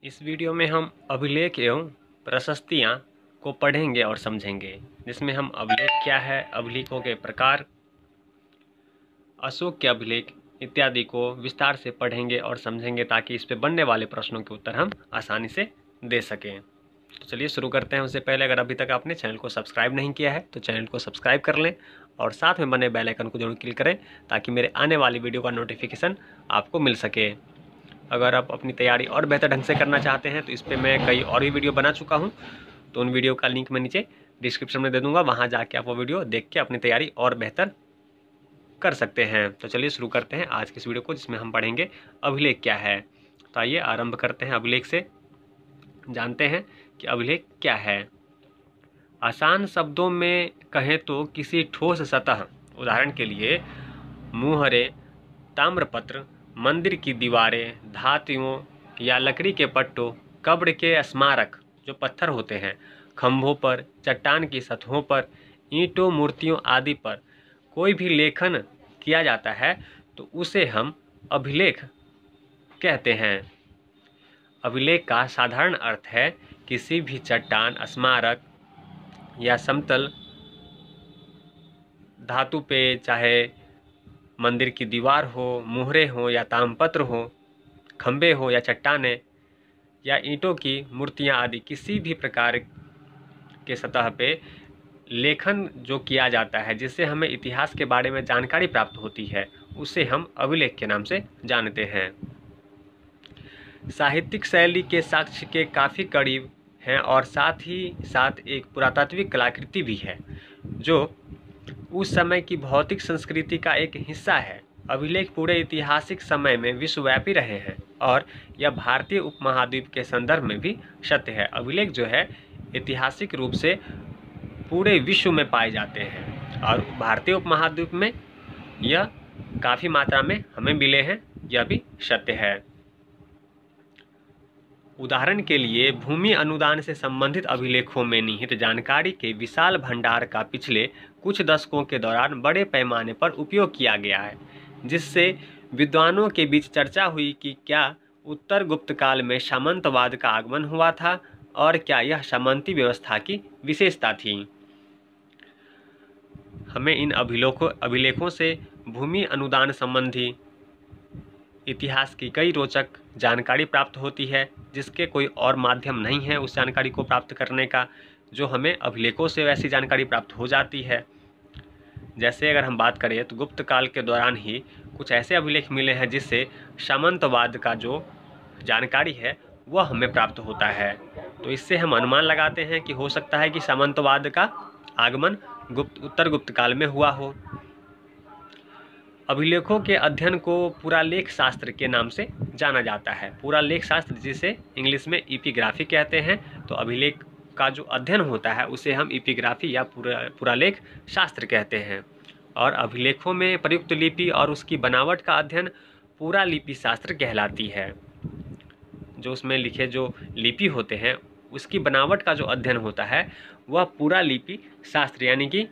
इस वीडियो में हम अभिलेख एवं प्रशस्तियाँ को पढ़ेंगे और समझेंगे, जिसमें हम अभिलेख क्या है, अभिलेखों के प्रकार, अशोक के अभिलेख इत्यादि को विस्तार से पढ़ेंगे और समझेंगे ताकि इस पे बनने वाले प्रश्नों के उत्तर हम आसानी से दे सकें। तो चलिए शुरू करते हैं। उससे पहले अगर अभी तक आपने चैनल को सब्सक्राइब नहीं किया है तो चैनल को सब्सक्राइब कर लें और साथ में बने बेल आइकन को जरूर क्लिक करें ताकि मेरे आने वाली वीडियो का नोटिफिकेशन आपको मिल सके। अगर आप अपनी तैयारी और बेहतर ढंग से करना चाहते हैं तो इस पर मैं कई और भी वीडियो बना चुका हूं, तो उन वीडियो का लिंक मैं नीचे डिस्क्रिप्शन में दे दूंगा, वहां जाके आप वो वीडियो देख के अपनी तैयारी और बेहतर कर सकते हैं। तो चलिए शुरू करते हैं आज की इस वीडियो को, जिसमें हम पढ़ेंगे अभिलेख क्या है। तो आइए आरंभ करते हैं अभिलेख से, जानते हैं कि अभिलेख क्या है। आसान शब्दों में कहें तो किसी ठोस सतह, उदाहरण के लिए मुहरे, ताम्रपत्र, मंदिर की दीवारें, धातुओं या लकड़ी के पट्टों, कब्र के स्मारक जो पत्थर होते हैं, खंभों पर, चट्टान की सतहों पर, ईंटों, मूर्तियों आदि पर कोई भी लेखन किया जाता है तो उसे हम अभिलेख कहते हैं। अभिलेख का साधारण अर्थ है किसी भी चट्टान, स्मारक या समतल धातु पे, चाहे मंदिर की दीवार हो, मुहरे हो या ताम्रपत्र हो, खंबे हो या चट्टानें या ईंटों की मूर्तियां आदि किसी भी प्रकार के सतह पे लेखन जो किया जाता है, जिससे हमें इतिहास के बारे में जानकारी प्राप्त होती है, उसे हम अभिलेख के नाम से जानते हैं। साहित्यिक शैली के साक्ष्य के काफ़ी करीब हैं और साथ ही साथ एक पुरातात्विक कलाकृति भी है जो उस समय की भौतिक संस्कृति का एक हिस्सा है। अभिलेख पूरे ऐतिहासिक समय में विश्वव्यापी रहे हैं और यह भारतीय उपमहाद्वीप के संदर्भ में भी सत्य है। अभिलेख जो है ऐतिहासिक रूप से पूरे विश्व में पाए जाते हैं और भारतीय उपमहाद्वीप में यह काफ़ी मात्रा में हमें मिले हैं, यह भी सत्य है। उदाहरण के लिए भूमि अनुदान से संबंधित अभिलेखों में निहित जानकारी के विशाल भंडार का पिछले कुछ दशकों के दौरान बड़े पैमाने पर उपयोग किया गया है, जिससे विद्वानों के बीच चर्चा हुई कि क्या उत्तर गुप्त काल में सामंतवाद का आगमन हुआ था और क्या यह सामंती व्यवस्था की विशेषता थी। हमें इन अभिलेखों से भूमि अनुदान संबंधी इतिहास की कई रोचक जानकारी प्राप्त होती है, जिसके कोई और माध्यम नहीं है उस जानकारी को प्राप्त करने का, जो हमें अभिलेखों से वैसी जानकारी प्राप्त हो जाती है। जैसे अगर हम बात करें तो गुप्त काल के दौरान ही कुछ ऐसे अभिलेख मिले हैं जिससे सामंतवाद का जो जानकारी है वह हमें प्राप्त होता है। तो इससे हम अनुमान लगाते हैं कि हो सकता है कि सामंतवाद का आगमन उत्तर गुप्त काल में हुआ हो। अभिलेखों के अध्ययन को पुरालेख शास्त्र के नाम से जाना जाता है। पुरालेख शास्त्र, जिसे इंग्लिश में एपिग्राफी कहते हैं, तो अभिलेख का जो अध्ययन होता है उसे हम एपिग्राफी या पुरालेख शास्त्र कहते हैं। और अभिलेखों में प्रयुक्त लिपि और उसकी बनावट का अध्ययन पुरालिपि शास्त्र कहलाती है। जो उसमें लिखे जो लिपि होते हैं उसकी बनावट का जो अध्ययन होता है वह पुरालिपि शास्त्र यानी कि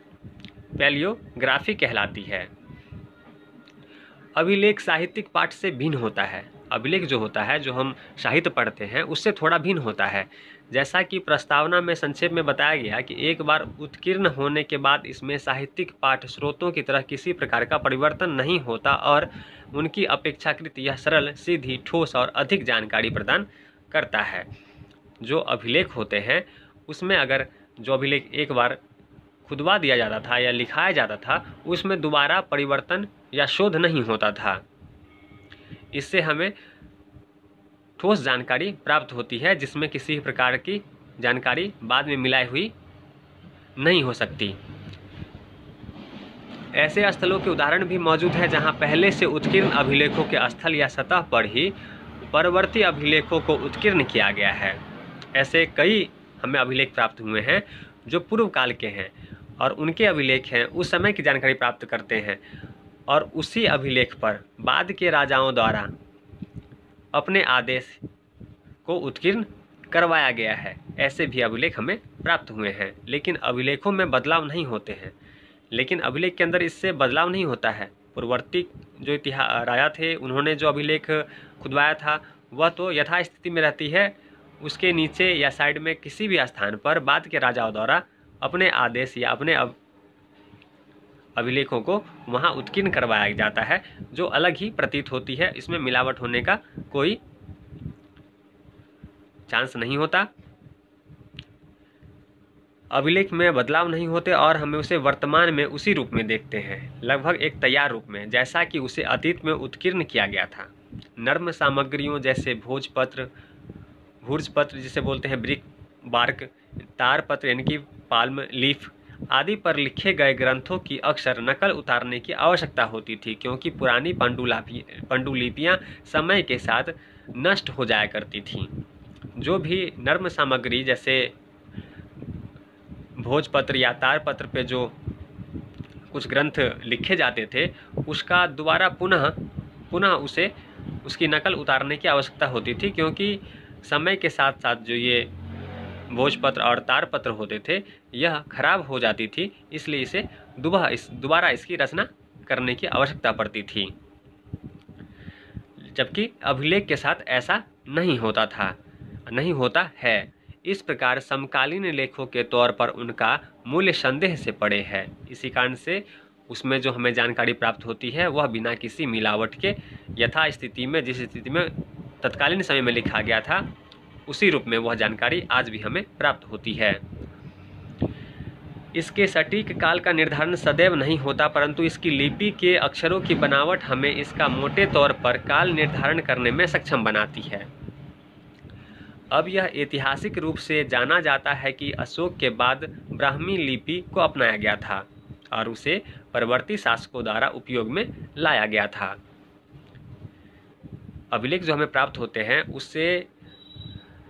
पैलियोग्राफी कहलाती है। अभिलेख साहित्यिक पाठ से भिन्न होता है। अभिलेख जो होता है, जो हम साहित्य पढ़ते हैं, उससे थोड़ा भिन्न होता है। जैसा कि प्रस्तावना में संक्षेप में बताया गया कि एक बार उत्कीर्ण होने के बाद इसमें साहित्यिक पाठ स्रोतों की तरह किसी प्रकार का परिवर्तन नहीं होता और उनकी अपेक्षाकृत यह सरल, सीधी, ठोस और अधिक जानकारी प्रदान करता है। जो अभिलेख होते हैं उसमें अगर जो अभिलेख एक बार खुदवा दिया जाता था या लिखाया जाता था, उसमें दोबारा परिवर्तन या शोध नहीं होता था। इससे हमें ठोस जानकारी प्राप्त होती है, जिसमें किसी प्रकार की जानकारी बाद में मिलाई हुई नहीं हो सकती। ऐसे स्थलों के उदाहरण भी मौजूद हैं जहां पहले से उत्कीर्ण अभिलेखों के स्थल या सतह पर ही परवर्ती अभिलेखों को उत्कीर्ण किया गया है। ऐसे कई हमें अभिलेख प्राप्त हुए हैं जो पूर्व काल के हैं और उनके अभिलेख हैं उस समय की जानकारी प्राप्त करते हैं और उसी अभिलेख पर बाद के राजाओं द्वारा अपने आदेश को उत्कीर्ण करवाया गया है। ऐसे भी अभिलेख हमें प्राप्त हुए हैं, लेकिन अभिलेखों में बदलाव नहीं होते हैं। लेकिन अभिलेख के अंदर इससे बदलाव नहीं होता है। पूर्ववर्ती जो राजा थे उन्होंने जो अभिलेख खुदवाया था वह तो यथास्थिति में रहती है। उसके नीचे या साइड में किसी भी स्थान पर बाद के राजाओं द्वारा अपने आदेश या अपने अभिलेखों को वहाँ उत्कीर्ण करवाया जाता है, जो अलग ही प्रतीत होती है। इसमें मिलावट होने का कोई चांस नहीं होता, अभिलेख में बदलाव नहीं होते और हमें उसे वर्तमान में उसी रूप में देखते हैं, लगभग एक तैयार रूप में, जैसा कि उसे अतीत में उत्कीर्ण किया गया था। नर्म सामग्रियों जैसे भोजपत्र जिसे बोलते हैं ब्रिक बार्क, तारपत्र यानी कि पाल्म लीफ आदि पर लिखे गए ग्रंथों की अक्सर नकल उतारने की आवश्यकता होती थी, क्योंकि पुरानी पांडुलिपियां समय के साथ नष्ट हो जाया करती थीं। जो भी नर्म सामग्री जैसे भोजपत्र या तारपत्र पे जो कुछ ग्रंथ लिखे जाते थे, उसका दोबारा पुनः उसे उसकी नकल उतारने की आवश्यकता होती थी, क्योंकि समय के साथ साथ जो ये भोजपत्र और तारपत्र होते थे यह खराब हो जाती थी, इसलिए इसे दोबारा इसकी रचना करने की आवश्यकता पड़ती थी। जबकि अभिलेख के साथ ऐसा नहीं होता है। इस प्रकार समकालीन लेखों के तौर पर उनका मूल्य संदेह से परे है। इसी कारण से उसमें जो हमें जानकारी प्राप्त होती है वह बिना किसी मिलावट के यथास्थिति में, जिस स्थिति में तत्कालीन समय में लिखा गया था उसी रूप में वह जानकारी आज भी हमें प्राप्त होती है। इसके सटीक काल का निर्धारण सदैव नहीं होता, परंतु इसकी लिपि के अक्षरों की बनावट हमें इसका मोटे तौर पर काल निर्धारण करने में सक्षम बनाती है। अब यह ऐतिहासिक रूप से जाना जाता है कि अशोक के बाद ब्राह्मी लिपि को अपनाया गया था और उसे परवर्ती शासकों द्वारा उपयोग में लाया गया था। अभिलेख जो हमें प्राप्त होते हैं उससे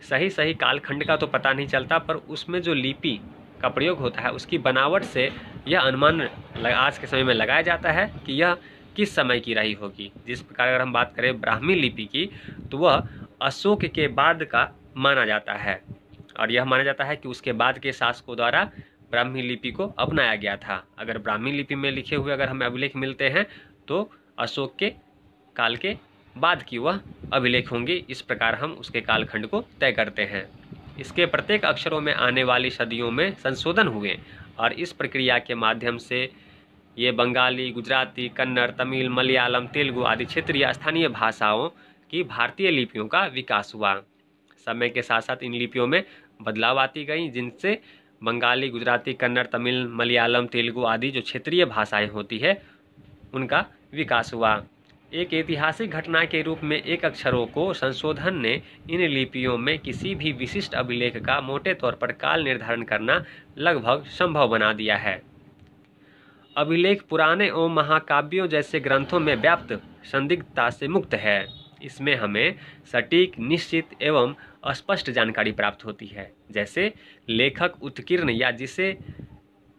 सही कालखंड का तो पता नहीं चलता, पर उसमें जो लिपि का प्रयोग होता है उसकी बनावट से यह अनुमान आज के समय में लगाया जाता है कि यह किस समय की रही होगी। जिस प्रकार अगर हम बात करें ब्राह्मी लिपि की, तो वह अशोक के बाद का माना जाता है और यह माना जाता है कि उसके बाद के शासकों द्वारा ब्राह्मी लिपि को अपनाया गया था। अगर ब्राह्मी लिपि में लिखे हुए अगर हमें अभिलेख मिलते हैं तो अशोक के काल के बाद की वह अभिलेख होंगे। इस प्रकार हम उसके कालखंड को तय करते हैं। इसके प्रत्येक अक्षरों में आने वाली सदियों में संशोधन हुए और इस प्रक्रिया के माध्यम से ये बंगाली, गुजराती, कन्नड़, तमिल, मलयालम, तेलुगु आदि क्षेत्रीय स्थानीय भाषाओं की भारतीय लिपियों का विकास हुआ। समय के साथ साथ इन लिपियों में बदलाव आती गई, जिनसे बंगाली, गुजराती, कन्नड़, तमिल, मलयालम, तेलुगु आदि जो क्षेत्रीय भाषाएं होती है उनका विकास हुआ। एक ऐतिहासिक घटना के रूप में एक अक्षरों को संशोधन ने इन लिपियों में किसी भी विशिष्ट अभिलेख का मोटे तौर पर काल निर्धारण करना लगभग संभव बना दिया है। अभिलेख पुराने एवं महाकाव्यों जैसे ग्रंथों में व्याप्त संदिग्धता से मुक्त है। इसमें हमें सटीक, निश्चित एवं स्पष्ट जानकारी प्राप्त होती है, जैसे लेखक उत्कीर्ण या जिसे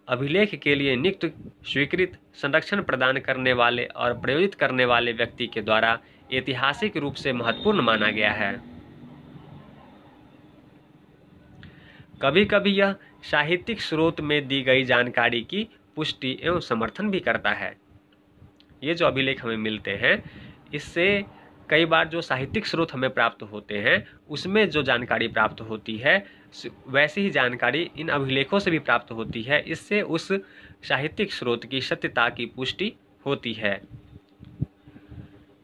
अभिलेख के लिए नियुक्त, स्वीकृत, संरक्षण प्रदान करने वाले और प्रयोजित करने वाले व्यक्ति के द्वारा ऐतिहासिक रूप से महत्वपूर्ण माना गया है। कभी कभी यह साहित्यिक स्रोत में दी गई जानकारी की पुष्टि एवं समर्थन भी करता है। ये जो अभिलेख हमें मिलते हैं इससे कई बार जो साहित्यिक स्रोत हमें प्राप्त होते हैं उसमें जो जानकारी प्राप्त होती है वैसी ही जानकारी इन अभिलेखों से भी प्राप्त होती है। इससे उस साहित्यिक स्रोत की सत्यता की पुष्टि होती है।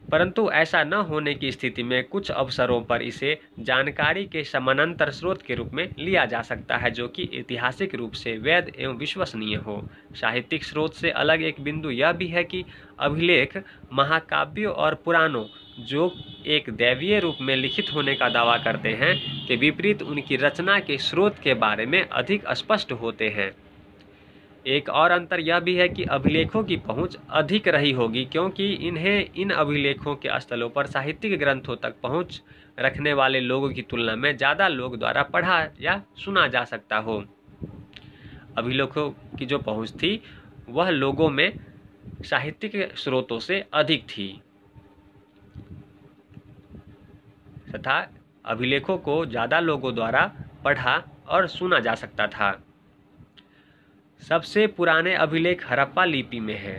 परंतु ऐसा न होने की स्थिति में कुछ अवसरों पर इसे जानकारी के समानांतर स्रोत के रूप में लिया जा सकता है, जो कि ऐतिहासिक रूप से वैध एवं विश्वसनीय हो। साहित्यिक स्रोत से अलग एक बिंदु यह भी है कि अभिलेख महाकाव्यों और पुराणों जो एक दैवीय रूप में लिखित होने का दावा करते हैं के विपरीत उनकी रचना के स्रोत के बारे में अधिक स्पष्ट होते हैं। एक और अंतर यह भी है कि अभिलेखों की पहुंच अधिक रही होगी, क्योंकि इन्हें इन अभिलेखों के स्थलों पर साहित्यिक ग्रंथों तक पहुंच रखने वाले लोगों की तुलना में ज़्यादा लोग द्वारा पढ़ा या सुना जा सकता हो। अभिलेखों की जो पहुंच थी वह लोगों में साहित्यिक स्रोतों से अधिक थी तथा अभिलेखों को ज़्यादा लोगों द्वारा पढ़ा और सुना जा सकता था। सबसे पुराने अभिलेख हड़प्पा लिपि में है।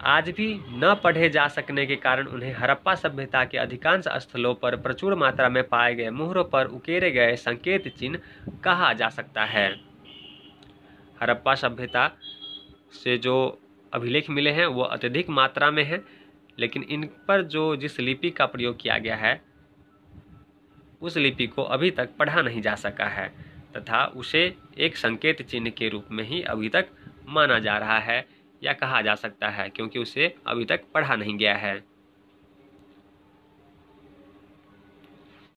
आज भी न पढ़े जा सकने के कारण उन्हें हड़प्पा सभ्यता के अधिकांश स्थलों पर प्रचुर मात्रा में पाए गए मोहरों पर उकेरे गए संकेत चिन्ह कहा जा सकता है। हड़प्पा सभ्यता से जो अभिलेख मिले हैं वो अत्यधिक मात्रा में हैं, लेकिन इन पर जो जिस लिपि का प्रयोग किया गया है उस लिपि को अभी तक पढ़ा नहीं जा सका है तथा उसे एक संकेत चिन्ह के रूप में ही अभी तक माना जा रहा है या कहा जा सकता है, क्योंकि उसे अभी तक पढ़ा नहीं गया है।